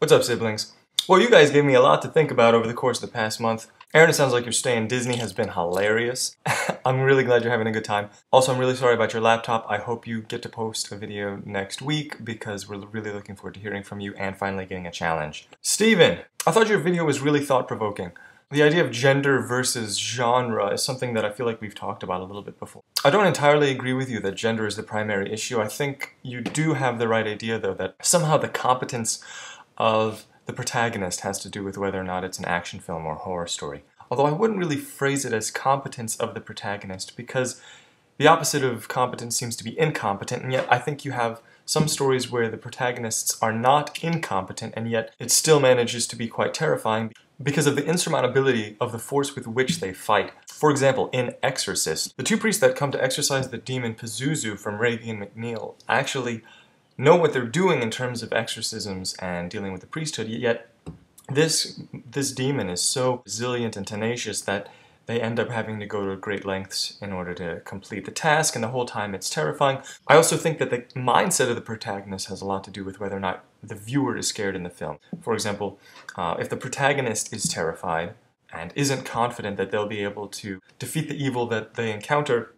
What's up, siblings? Well, you guys gave me a lot to think about over the course of the past month. Aaron, it sounds like your stay in Disney has been hilarious. I'm really glad you're having a good time. Also, I'm really sorry about your laptop. I hope you get to post a video next week because we're really looking forward to hearing from you and finally getting a challenge. Steven, I thought your video was really thought-provoking. The idea of gender versus genre is something that I feel like we've talked about a little bit before. I don't entirely agree with you that gender is the primary issue. I think you do have the right idea, though, that somehow the competence of the protagonist has to do with whether or not it's an action film or horror story. Although I wouldn't really phrase it as competence of the protagonist, because the opposite of competence seems to be incompetent, and yet I think you have some stories where the protagonists are not incompetent, and yet it still manages to be quite terrifying because of the insurmountability of the force with which they fight. For example, in Exorcist, the two priests that come to exorcise the demon Pazuzu from Reagan McNeil actually know what they're doing in terms of exorcisms and dealing with the priesthood, yet this demon is so resilient and tenacious that they end up having to go to great lengths in order to complete the task, and the whole time it's terrifying. I also think that the mindset of the protagonist has a lot to do with whether or not the viewer is scared in the film. For example, if the protagonist is terrified and isn't confident that they'll be able to defeat the evil that they encounter,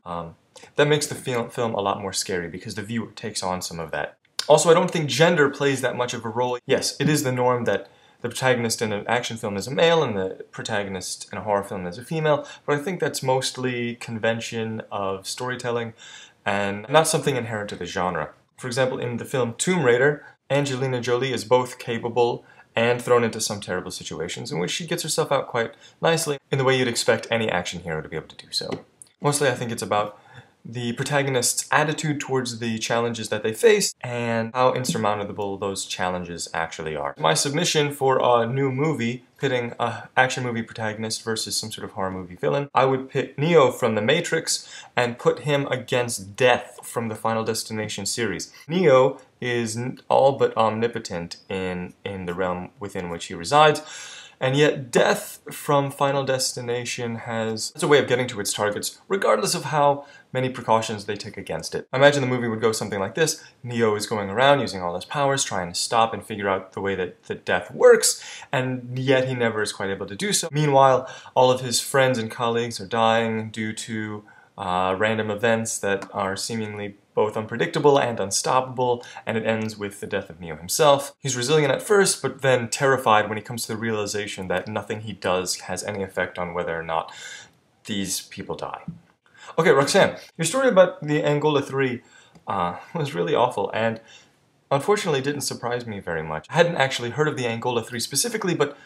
that makes the film a lot more scary because the viewer takes on some of that. Also, I don't think gender plays that much of a role. Yes, it is the norm that the protagonist in an action film is a male and the protagonist in a horror film is a female, but I think that's mostly convention of storytelling and not something inherent to the genre. For example, in the film Tomb Raider, Angelina Jolie is both capable and thrown into some terrible situations in which she gets herself out quite nicely in the way you'd expect any action hero to be able to do so. Mostly I think it's about the protagonist's attitude towards the challenges that they face and how insurmountable those challenges actually are. My submission for a new movie pitting an action movie protagonist versus some sort of horror movie villain, I would pit Neo from The Matrix and put him against Death from the Final Destination series. Neo is all but omnipotent in the realm within which he resides, and yet Death from Final Destination has a way of getting to its targets, regardless of how many precautions they take against it. I imagine the movie would go something like this. Neo is going around using all his powers, trying to stop and figure out the way that Death works, and yet he never is quite able to do so. Meanwhile, all of his friends and colleagues are dying due to random events that are seemingly both unpredictable and unstoppable, and it ends with the death of Neo himself. He's resilient at first, but then terrified when he comes to the realization that nothing he does has any effect on whether or not these people die. Okay, Roxanne, your story about the Angola 3 was really awful, and unfortunately didn't surprise me very much. I hadn't actually heard of the Angola 3 specifically, but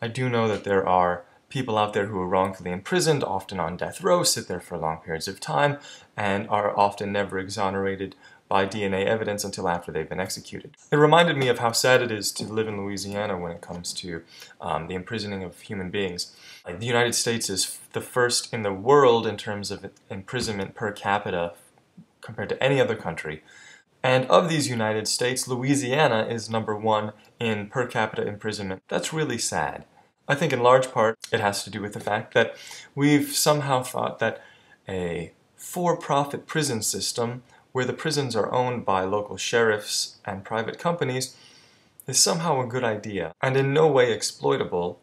I do know that there are people out there who are wrongfully imprisoned, often on death row, sit there for long periods of time, and are often never exonerated by DNA evidence until after they've been executed. It reminded me of how sad it is to live in Louisiana when it comes to the imprisoning of human beings. The United States is the first in the world in terms of imprisonment per capita compared to any other country. And of these United States, Louisiana is #1 in per capita imprisonment. That's really sad. I think in large part it has to do with the fact that we've somehow thought that a for-profit prison system where the prisons are owned by local sheriffs and private companies is somehow a good idea and in no way exploitable.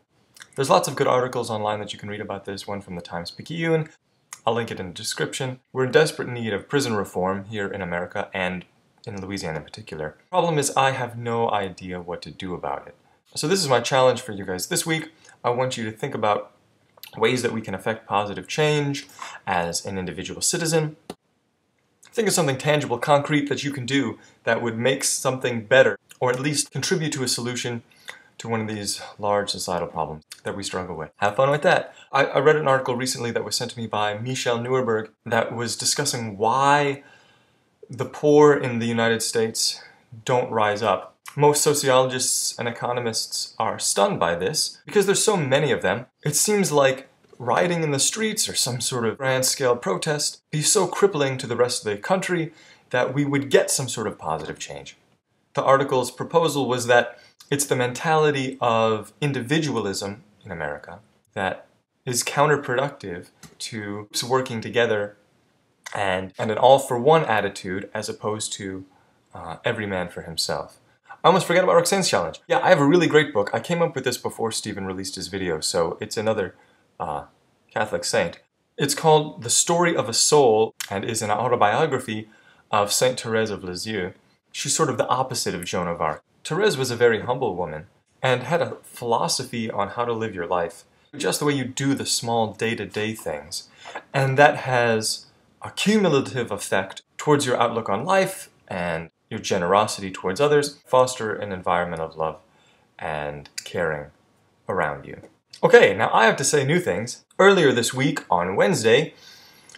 There's lots of good articles online that you can read about this, one from the Times-Picayune. I'll link it in the description. We're in desperate need of prison reform here in America and in Louisiana in particular. The problem is I have no idea what to do about it. So this is my challenge for you guys. This week, I want you to think about ways that we can affect positive change as an individual citizen. Think of something tangible, concrete that you can do that would make something better, or at least contribute to a solution to one of these large societal problems that we struggle with. Have fun with that. I read an article recently that was sent to me by Michelle Neuerberg that was discussing why the poor in the United States don't rise up. Most sociologists and economists are stunned by this because there's so many of them. It seems like rioting in the streets or some sort of grand-scale protest be so crippling to the rest of the country that we would get some sort of positive change. The article's proposal was that it's the mentality of individualism in America that is counterproductive to working together and an all-for-one attitude as opposed to every man for himself. I almost forgot about Roxanne's challenge. Yeah, I have a really great book. I came up with this before Stephen released his video, so it's another Catholic saint. It's called The Story of a Soul and is an autobiography of Saint Therese of Lisieux. She's sort of the opposite of Joan of Arc. Therese was a very humble woman and had a philosophy on how to live your life, just the way you do the small day-to-day things. And that has a cumulative effect towards your outlook on life and your generosity towards others, foster an environment of love and caring around you. Okay, now I have to say new things. Earlier this week, on Wednesday,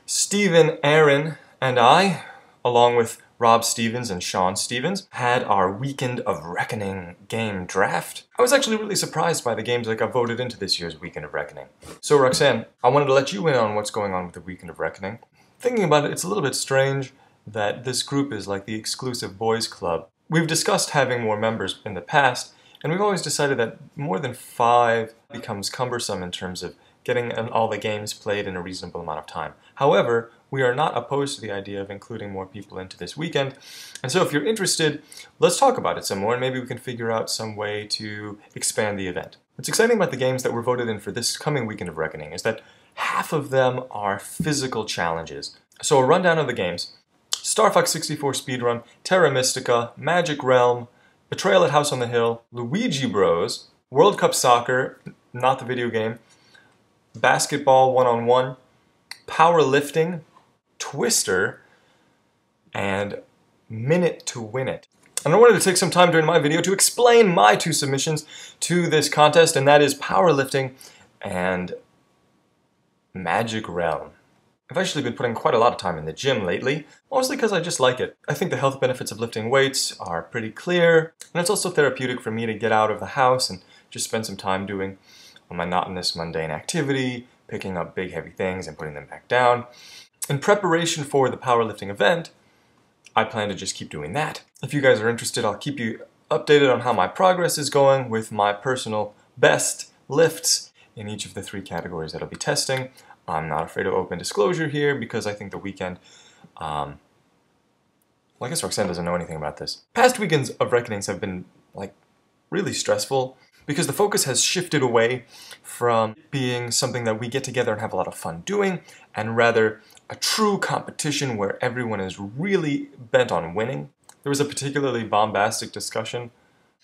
Stephen, Aaron, and I, along with Rob Stevens and Sean Stevens, had our Weekend of Reckoning game draft. I was actually really surprised by the games that got voted into this year's Weekend of Reckoning. So Roxanne, I wanted to let you in on what's going on with the Weekend of Reckoning. Thinking about it, it's a little bit strange that this group is like the exclusive boys club. We've discussed having more members in the past, and we've always decided that more than 5 becomes cumbersome in terms of getting all the games played in a reasonable amount of time. However, we are not opposed to the idea of including more people into this weekend, and so if you're interested, let's talk about it some more, and maybe we can figure out some way to expand the event. What's exciting about the games that were voted in for this coming Weekend of Reckoning is that half of them are physical challenges. So a rundown of the games: Star Fox 64 Speedrun, Terra Mystica, Magic Realm, Betrayal at House on the Hill, Luigi Bros, World Cup Soccer, not the video game, Basketball 1-on-1, Powerlifting, Twister, and Minute to Win It. And I wanted to take some time during my video to explain my 2 submissions to this contest, and that is Powerlifting and Magic Realm. I've actually been putting quite a lot of time in the gym lately, mostly because I just like it. I think the health benefits of lifting weights are pretty clear, and it's also therapeutic for me to get out of the house and just spend some time doing a monotonous, mundane activity, picking up big, heavy things and putting them back down. In preparation for the powerlifting event, I plan to just keep doing that. If you guys are interested, I'll keep you updated on how my progress is going with my personal best lifts in each of the 3 categories that I'll be testing. I'm not afraid of open disclosure here because I think the weekend, well, I guess Roxanne doesn't know anything about this. Past weekends of Reckonings have been, like, really stressful because the focus has shifted away from being something that we get together and have a lot of fun doing, and rather a true competition where everyone is really bent on winning. There was a particularly bombastic discussion,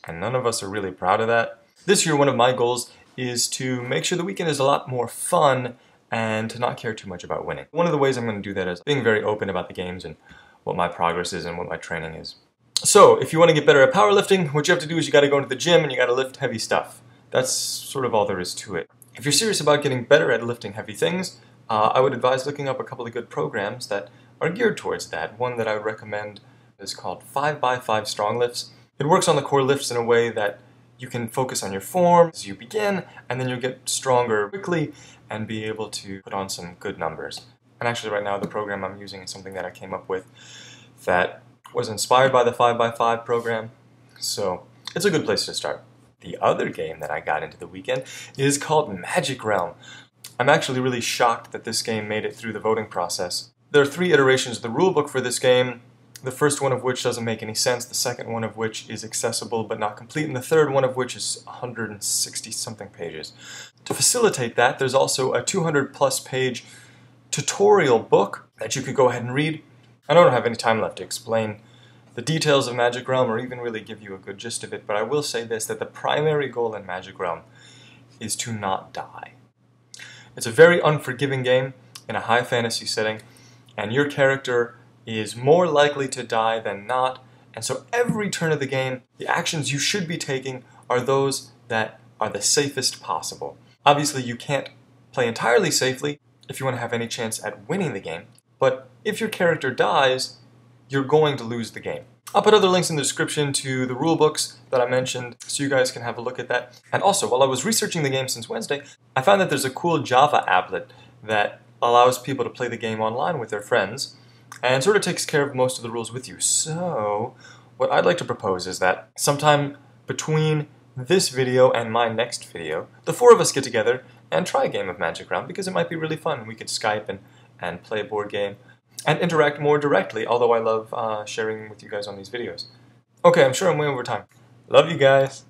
and none of us are really proud of that. This year, one of my goals is to make sure the weekend is a lot more fun and to not care too much about winning. One of the ways I'm going to do that is being very open about the games and what my progress is and what my training is. So, if you want to get better at powerlifting, what you have to do is you got to go into the gym and you got to lift heavy stuff. That's sort of all there is to it. If you're serious about getting better at lifting heavy things, I would advise looking up a couple of good programs that are geared towards that. One that I would recommend is called 5x5 Strong Lifts. It works on the core lifts in a way that you can focus on your form as you begin, and then you'll get stronger quickly and be able to put on some good numbers. And actually right now the program I'm using is something that I came up with that was inspired by the 5x5 program, so it's a good place to start. The other game that I got into the weekend is called Magic Realm. I'm actually really shocked that this game made it through the voting process. There are 3 iterations of the rulebook for this game, the first one of which doesn't make any sense, the second one of which is accessible but not complete, and the third one of which is 160-something pages. To facilitate that, there's also a 200-plus page tutorial book that you could go ahead and read. I don't have any time left to explain the details of Magic Realm or even really give you a good gist of it, but I will say this, that the primary goal in Magic Realm is to not die. It's a very unforgiving game in a high fantasy setting, and your character is more likely to die than not, and so every turn of the game, the actions you should be taking are those that are the safest possible. Obviously, you can't play entirely safely if you want to have any chance at winning the game, but if your character dies, you're going to lose the game. I'll put other links in the description to the rule books that I mentioned so you guys can have a look at that. And also, while I was researching the game since Wednesday, I found that there's a cool Java applet that allows people to play the game online with their friends and sort of takes care of most of the rules with you. So, what I'd like to propose is that sometime between this video and my next video, the 4 of us get together and try a game of Magic Realm because it might be really fun. We could Skype and play a board game and interact more directly, although I love sharing with you guys on these videos. Okay, I'm sure I'm way over time. Love you guys.